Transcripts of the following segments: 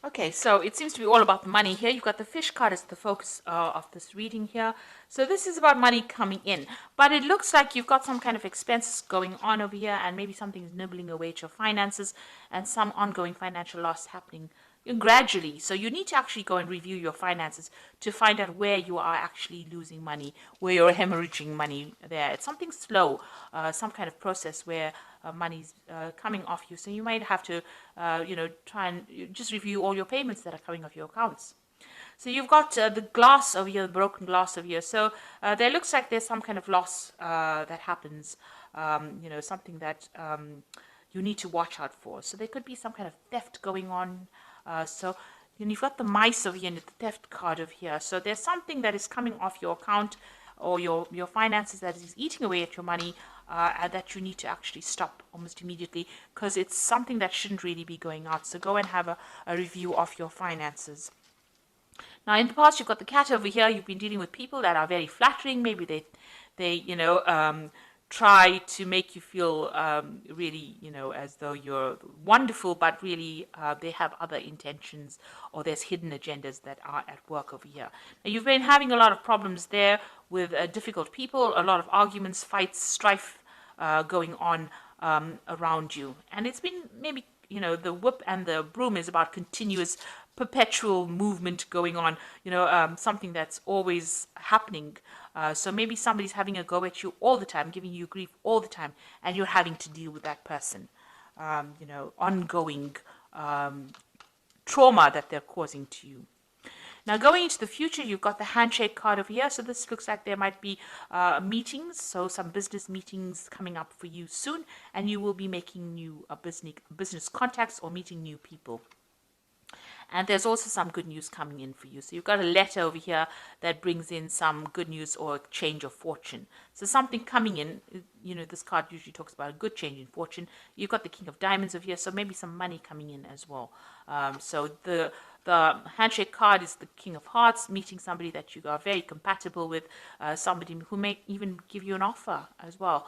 Okay, so it seems to be all about the money here. You've got the fish card as the focus of this reading here. So this is about money coming in. But it looks like you've got some kind of expenses going on over here, and maybe something's nibbling away at your finances and some ongoing financial loss happening gradually. So you need to actually go and review your finances to find out where you are actually losing money, where you're hemorrhaging money there. It's something slow, some kind of process where money's coming off you. So you might have to, try and just review all your payments that are coming off your accounts. So you've got the glass over here, the broken glass over here. So there looks like there's some kind of loss that happens, something that you need to watch out for. So there could be some kind of theft going on. You've got the mice over here and the theft card over here. So there's something that is coming off your account or your finances that is eating away at your money and that you need to actually stop almost immediately because it's something that shouldn't really be going out. So go and have a review of your finances. Now, in the past, you've got the cat over here. You've been dealing with people that are very flattering. Maybe they try to make you feel really, as though you're wonderful, but really they have other intentions or there's hidden agendas that are at work over here. Now, you've been having a lot of problems there with difficult people, a lot of arguments, fights, strife going on around you. And it's been maybe, the whip and the broom is about continuous perpetual movement going on, something that's always happening. So maybe somebody's having a go at you all the time, giving you grief all the time, and you're having to deal with that person. Ongoing trauma that they're causing to you. Now, going into the future, you've got the handshake card over here. So this looks like there might be meetings, so some business meetings coming up for you soon, and you will be making new business contacts or meeting new people. And there's also some good news coming in for you. So you've got a letter over here that brings in some good news or change of fortune. So something coming in, this card usually talks about a good change in fortune. You've got the King of Diamonds over here, so maybe some money coming in as well. So the handshake card is the King of Hearts, meeting somebody that you are very compatible with, somebody who may even give you an offer as well,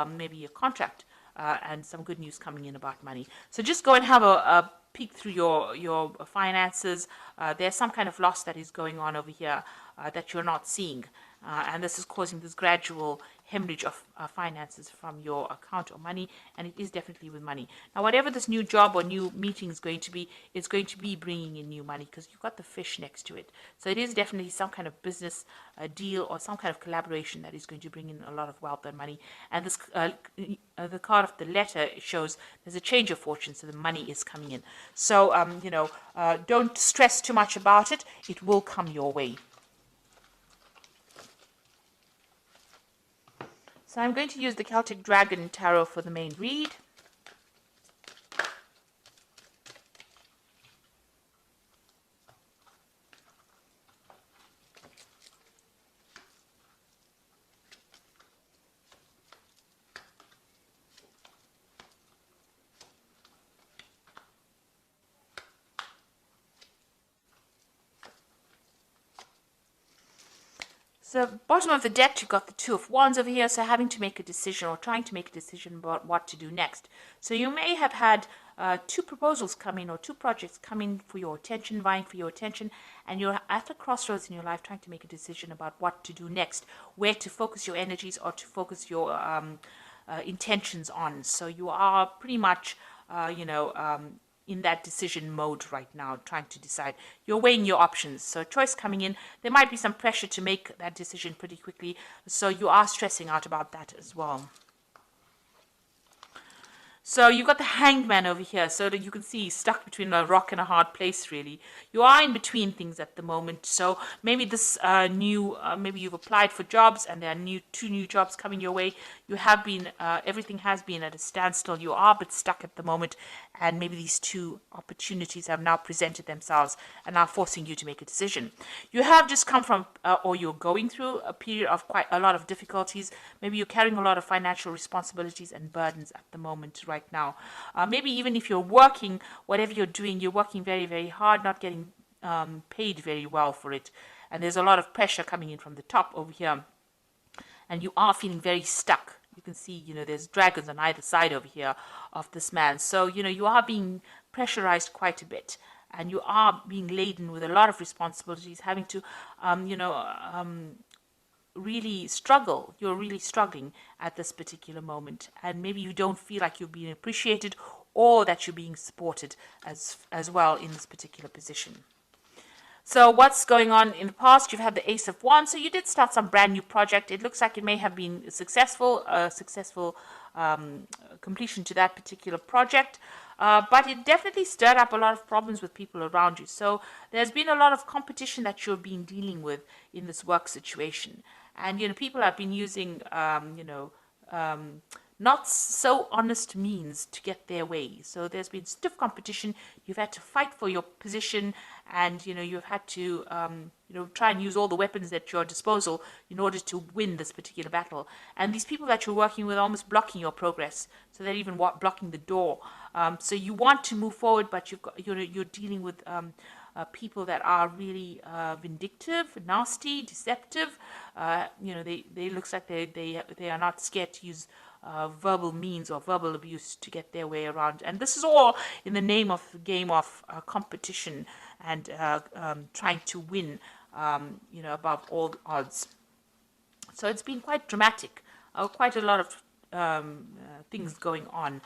maybe a contract. And some good news coming in about money. So just go and have a peek through your finances. There's some kind of loss that is going on over here that you're not seeing. And this is causing this gradual hemorrhage of finances from your account or money, and it is definitely with money. Now, whatever this new job or new meeting is going to be, it's going to be bringing in new money because you've got the fish next to it. So it is definitely some kind of business deal or some kind of collaboration that is going to bring in a lot of wealth and money. And this the card of the letter shows there's a change of fortune, so the money is coming in. So, don't stress too much about it. It will come your way. So I'm going to use the Celtic Dragon Tarot for the main read. So bottom of the deck, you've got the Two of Wands over here, so having to make a decision or trying to make a decision about what to do next. So you may have had two proposals come in or two projects come in for your attention, vying for your attention, and you're at a crossroads in your life trying to make a decision about what to do next, where to focus your energies or to focus your intentions on. So you are pretty much, in that decision mode right now, trying to decide. You're weighing your options. So choice coming in. There might be some pressure to make that decision pretty quickly. So you are stressing out about that as well. So you've got the Hanged Man over here, so that you can see he's stuck between a rock and a hard place, really. You are in between things at the moment, so maybe this maybe you've applied for jobs and there are two new jobs coming your way. You have been, everything has been at a standstill. You are a bit stuck at the moment, and maybe these two opportunities have now presented themselves and are forcing you to make a decision. You have just come from, or you're going through a period of quite a lot of difficulties. Maybe you're carrying a lot of financial responsibilities and burdens at the moment, right now. Maybe even if you're working, whatever you're doing, you're working very, very hard, not getting paid very well for it. And there's a lot of pressure coming in from the top over here. And you are feeling very stuck. You can see, there's dragons on either side over here of this man. So, you are being pressurized quite a bit. and you are being laden with a lot of responsibilities, having to, really struggle. You're really struggling at this particular moment, and maybe you don't feel like you're being appreciated or that you're being supported as well in this particular position. So what's going on in the past? You've had the Ace of Wands, so you did start some brand new project. It looks like it may have been successful, completion to that particular project. But it definitely stirred up a lot of problems with people around you. So there's been a lot of competition that you're being dealing with in this work situation. And, people have been using, not so honest means to get their way. So there's been stiff competition. You've had to fight for your position, and you've had to try and use all the weapons at your disposal in order to win this particular battle. And these people that you're working with are almost blocking your progress, so they're even blocking the door. So you want to move forward, but you're dealing with people that are really vindictive, nasty, deceptive. They looks like they are not scared to use verbal means or verbal abuse to get their way around. And this is all in the name of the game of competition and trying to win, above all odds. So it's been quite dramatic, quite a lot of things going on.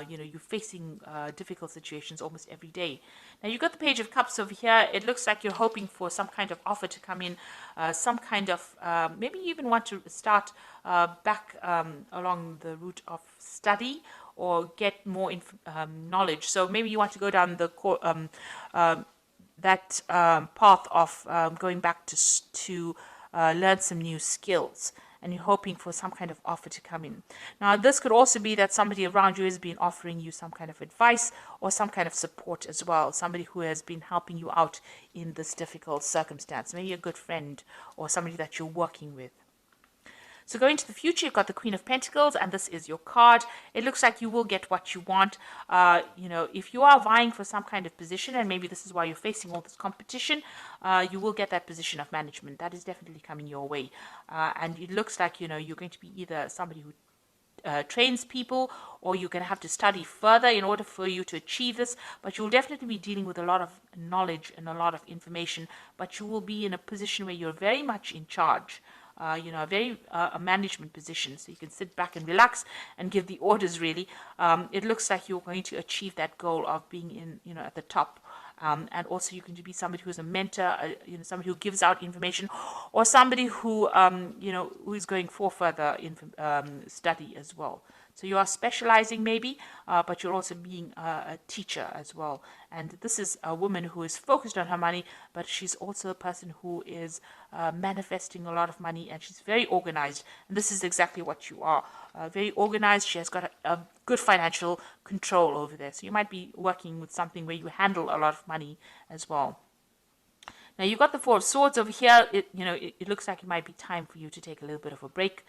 You're facing difficult situations almost every day. Now, you've got the Page of Cups over here. It looks like you're hoping for some kind of offer to come in, some kind of, maybe you even want to start back along the route of study or get more knowledge. So maybe you want to go down the path of going back to learn some new skills, and you're hoping for some kind of offer to come in. Now, this could also be that somebody around you has been offering you some kind of advice or some kind of support as well, somebody who has been helping you out in this difficult circumstance, maybe a good friend or somebody that you're working with. So going to the future, you've got the Queen of Pentacles, and this is your card. It looks like you will get what you want. If you are vying for some kind of position, and maybe this is why you're facing all this competition, you will get that position of management. That is definitely coming your way. And it looks like, you're going to be either somebody who trains people, or you're going to have to study further in order for you to achieve this, but you'll definitely be dealing with a lot of knowledge and a lot of information, but you will be in a position where you're very much in charge. A management position, so you can sit back and relax and give the orders, really. It looks like you're going to achieve that goal of being at the top. And also you're going to be somebody who's a mentor, somebody who gives out information, or somebody who, who is going for further study as well. So you are specializing maybe, but you're also being a teacher as well. And this is a woman who is focused on her money, but she's also a person who is manifesting a lot of money, and she's very organized. And this is exactly what you are. Very organized. She has got a good financial control over there. So you might be working with something where you handle a lot of money as well. Now, you've got the Four of Swords over here. It looks like it might be time for you to take a little bit of a break.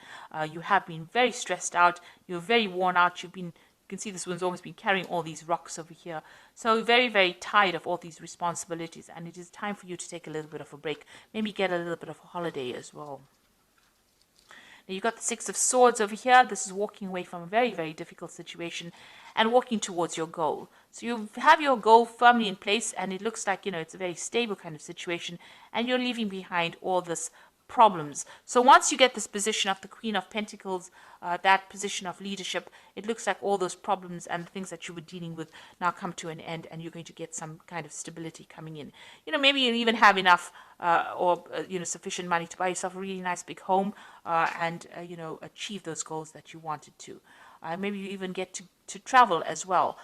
You have been very stressed out. You're very worn out. You can see this one's almost been carrying all these rocks over here. So very, very tired of all these responsibilities. And it is time for you to take a little bit of a break. Maybe get a little bit of a holiday as well. Now, you've got the Six of Swords over here. This is walking away from a very, very difficult situation and walking towards your goal. So you have your goal firmly in place, and it looks like, it's a very stable kind of situation, and you're leaving behind all this problems. So once you get this position of the Queen of Pentacles, that position of leadership, it looks like all those problems and the things that you were dealing with now come to an end, and you're going to get some kind of stability coming in. Maybe you even have enough sufficient money to buy yourself a really nice big home, and achieve those goals that you wanted to. Maybe you even get to travel as well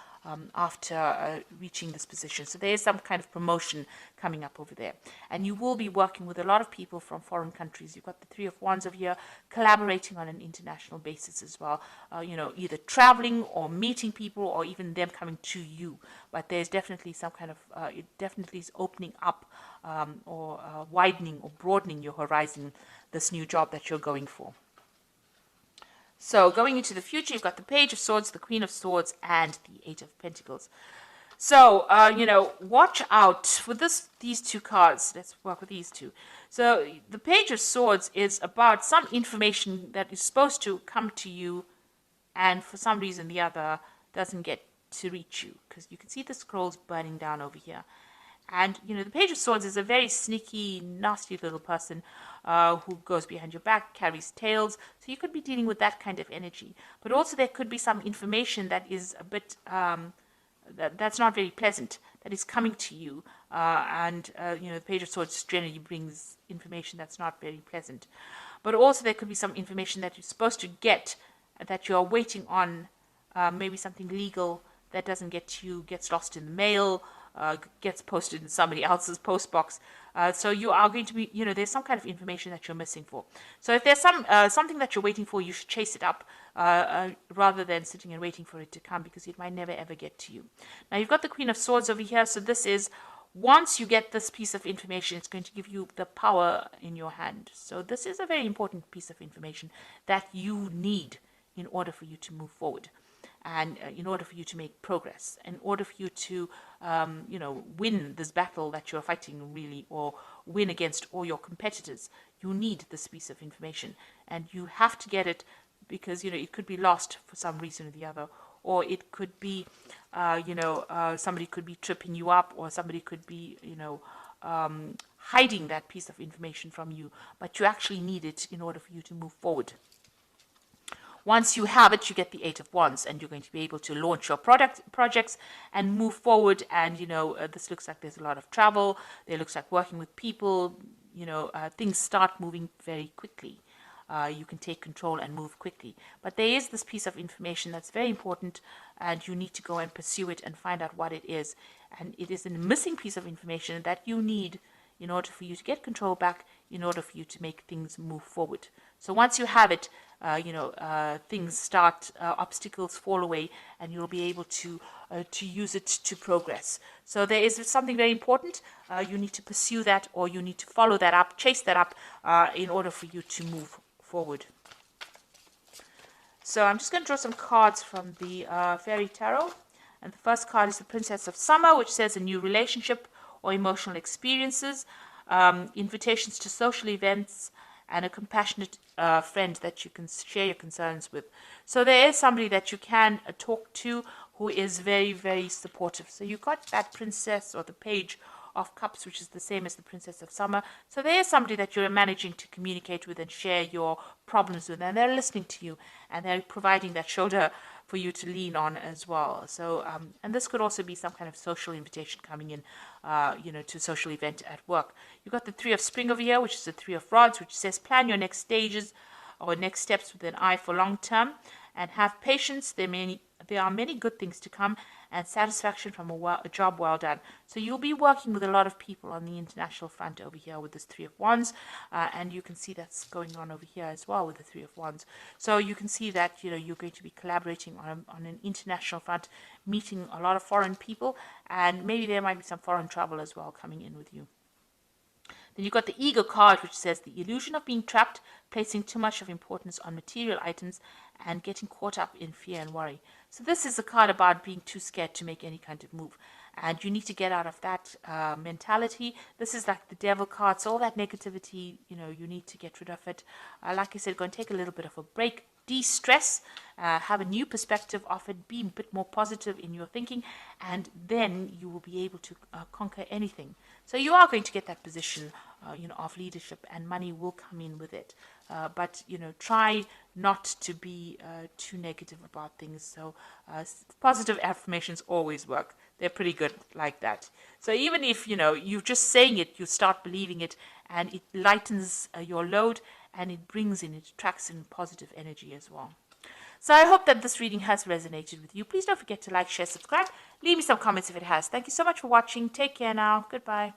after reaching this position. So there is some kind of promotion coming up over there. And you will be working with a lot of people from foreign countries. You've got the Three of Wands over here, collaborating on an international basis as well. Either traveling or meeting people, or even them coming to you. But there's definitely some kind of, it definitely is opening up or widening or broadening your horizon, this new job that you're going for. So going into the future, you've got the Page of Swords, the Queen of Swords, and the Eight of Pentacles. So, watch out for these two cards. Let's work with these two. So the Page of Swords is about some information that is supposed to come to you, and for some reason or the other doesn't get to reach you, because you can see the scrolls burning down over here. And, the Page of Swords is a very sneaky, nasty little person who goes behind your back, carries tales. So you could be dealing with that kind of energy. But also there could be some information that is a bit, that's not very pleasant, that is coming to you. The Page of Swords generally brings information that's not very pleasant. But also there could be some information that you're supposed to get, that you're waiting on, maybe something legal that doesn't get to you, gets lost in the mail, gets posted in somebody else's post box. So you are going to be, there's some kind of information that you're missing for. So if there's something that you're waiting for, you should chase it up rather than sitting and waiting for it to come, because it might never ever get to you. Now you've got the Queen of Swords over here. So this is, once you get this piece of information, it's going to give you the power in your hand. So this is a very important piece of information that you need in order for you to move forward. And in order for you to make progress, in order for you to, win this battle that you're fighting, really, or win against all your competitors, you need this piece of information. And you have to get it, because, it could be lost for some reason or the other. Or it could be, somebody could be tripping you up, or somebody could be, hiding that piece of information from you. But you actually need it in order for you to move forward. Once you have it, you get the Eight of Wands, and you're going to be able to launch your projects and move forward. And, this looks like there's a lot of travel. It looks like working with people. Things start moving very quickly. You can take control and move quickly. But there is this piece of information that's very important, and you need to go and pursue it and find out what it is. And it is a missing piece of information that you need in order for you to get control back, in order for you to make things move forward. So once you have it, things start, obstacles fall away, and you'll be able to use it to progress. So there is something very important. You need to pursue that, or you need to follow that up, chase that up, in order for you to move forward. So I'm just going to draw some cards from the Fairy Tarot. And the first card is the Princess of Summer, which says a new relationship or emotional experiences, invitations to social events, and a compassionate friend that you can share your concerns with. So there is somebody that you can talk to who is very, very supportive. So you got that Princess, or the Page of Cups, which is the same as the Princess of Summer. So there is somebody that you're managing to communicate with and share your problems with, and they're listening to you, and they're providing that shoulder for you to lean on as well. So, and this could also be some kind of social invitation coming in, to a social event at work. You've got the Three of Spring over here, which is the Three of Rods, which says plan your next stages or next steps with an eye for long term, and have patience. There are many good things to come, and satisfaction from a job well done. So you'll be working with a lot of people on the international front over here with this Three of Wands, and you can see that's going on over here as well with the Three of Wands. So you can see that you're going to be collaborating on an international front, meeting a lot of foreign people, and maybe there might be some foreign travel as well coming in with you. Then you've got the Ego card, which says the illusion of being trapped, placing too much of importance on material items, and getting caught up in fear and worry. So this is a card about being too scared to make any kind of move. And you need to get out of that mentality. This is like the Devil card. So all that negativity, you need to get rid of it. Like I said, go and take a little bit of a break. De-stress, have a new perspective of it, be a bit more positive in your thinking, and then you will be able to conquer anything. So you are going to get that position, of leadership, and money will come in with it. But try not to be too negative about things. So positive affirmations always work. They're pretty good like that. So even if you're just saying it, you start believing it, and it lightens your load, and it attracts in positive energy as well. So I hope that this reading has resonated with you. Please don't forget to like, share, subscribe. Leave me some comments if it has. Thank you so much for watching. Take care now. Goodbye.